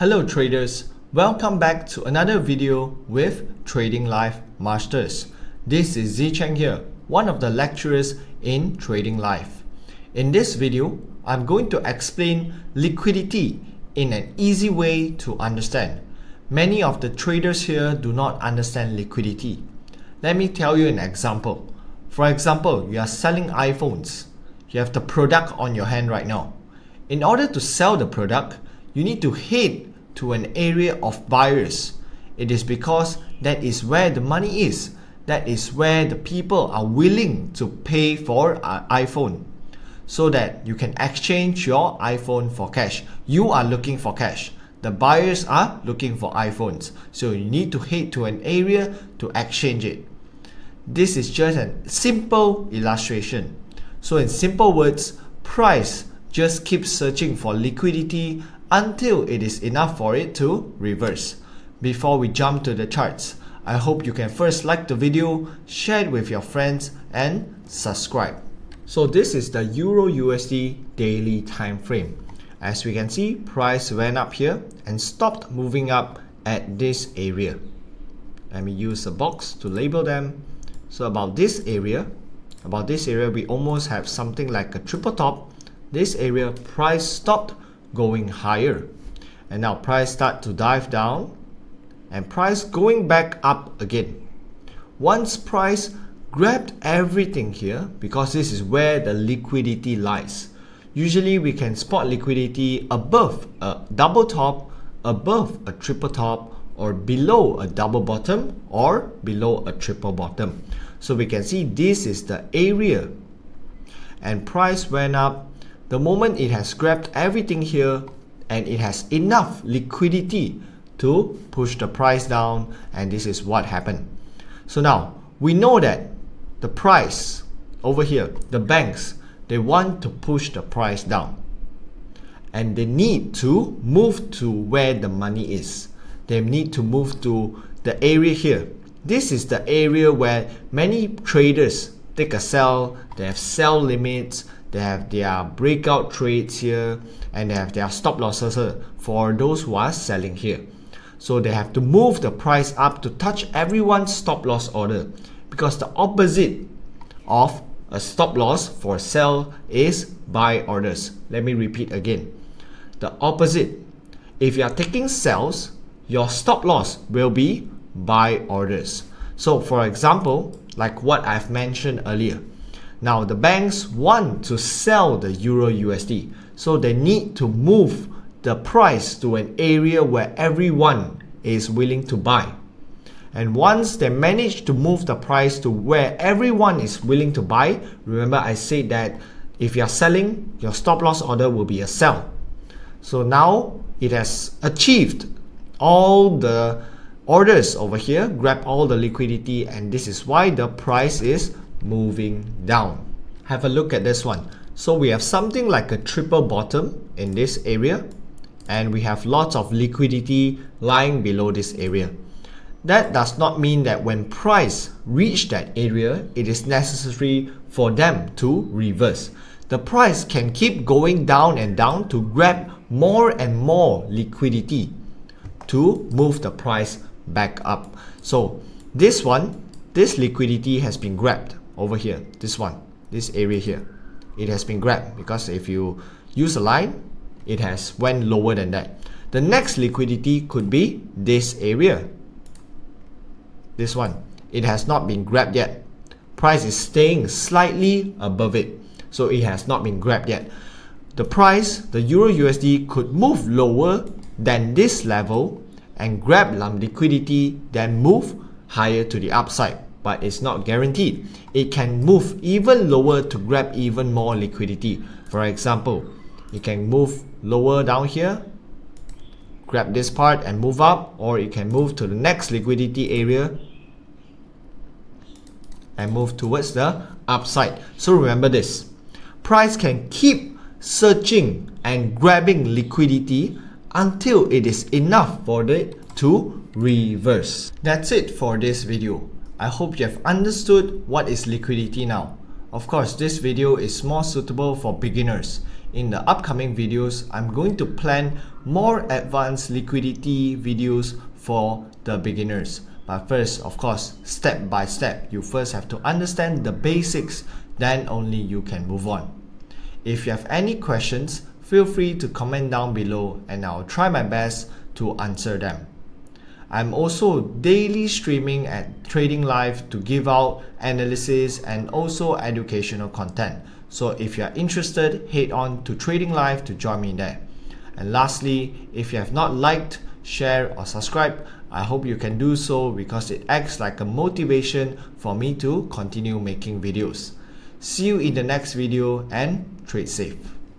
Hello traders, welcome back to another video with Trading Life Masters. This is Zicheng here, one of the lecturers in Trading Life. In this video, I'm going to explain liquidity in an easy way to understand. Many of the traders here do not understand liquidity. Let me tell you an example. For example, you are selling iPhones. You have the product on your hand right now. In order to sell the product, you need to head to an area of buyers. It is because that is where the money is. That is where the people are willing to pay for an iPhone, so that you can exchange your iPhone for cash. You are looking for cash. The buyers are looking for iPhones. So you need to head to an area to exchange it. This is just a simple illustration. So in simple words, price just keeps searching for liquidity until it is enough for it to reverse. Before we jump to the charts, I hope you can first like the video, share it with your friends, and subscribe. So this is the Euro USD daily time frame. As we can see, price went up here and stopped moving up at this area. Let me use a box to label them. So about this area, we almost have something like a triple top. This area, price stopped going higher, and now price start to dive down and price going back up again. Once price grabbed everything here, because this is where the liquidity lies. Usually we can spot liquidity above a double top, above a triple top, or below a double bottom, or below a triple bottom. So we can see this is the area, and price went up. The moment it has grabbed everything here and it has enough liquidity to push the price down, and this is what happened. So now we know that the price over here, the banks, they want to push the price down and they need to move to where the money is. They need to move to the area here. This is the area where many traders take a sell. They have sell limits. They have their breakout trades here, and they have their stop losses for those who are selling here. So they have to move the price up to touch everyone's stop loss order, because the opposite of a stop loss for sell is buy orders. Let me repeat again. The opposite. If you are taking sells, your stop loss will be buy orders. So for example, like what I've mentioned earlier, now the banks want to sell the Euro USD, so they need to move the price to an area where everyone is willing to buy. And once they manage to move the price to where everyone is willing to buy, remember I said that if you are selling, your stop loss order will be a sell. So now it has achieved all the orders over here, grab all the liquidity, and this is why the price is moving down. Have a look at this one. So we have something like a triple bottom in this area, and we have lots of liquidity lying below this area. That does not mean that when price reach that area, it is necessary for them to reverse. The price can keep going down and down to grab more and more liquidity to move the price back up. So this liquidity has been grabbed over here. This area here, it has been grabbed, because if you use a line, it has went lower than that. The next liquidity could be this area. This one, it has not been grabbed yet. Price is staying slightly above it, so it has not been grabbed yet. The price, the Euro USD, could move lower than this level and grab some liquidity, then move higher to the upside, but it's not guaranteed. It can move even lower to grab even more liquidity. For example, it can move lower down here, grab this part and move up, or it can move to the next liquidity area and move towards the upside. So remember this, price can keep searching and grabbing liquidity until it is enough for it to reverse. That's it for this video. I hope you have understood what is liquidity now. Of course, this video is more suitable for beginners. in the upcoming videos, I'm going to plan more advanced liquidity videos for the beginners. But first, of course, step by step, you first have to understand the basics, then only you can move on. If you have any questions, feel free to comment down below and I'll try my best to answer them. I'm also daily streaming at Trading Live to give out analysis and also educational content. So if you are interested, head on to Trading Live to join me there. And lastly, if you have not liked, share or subscribe, I hope you can do so because it acts like a motivation for me to continue making videos. See you in the next video and trade safe.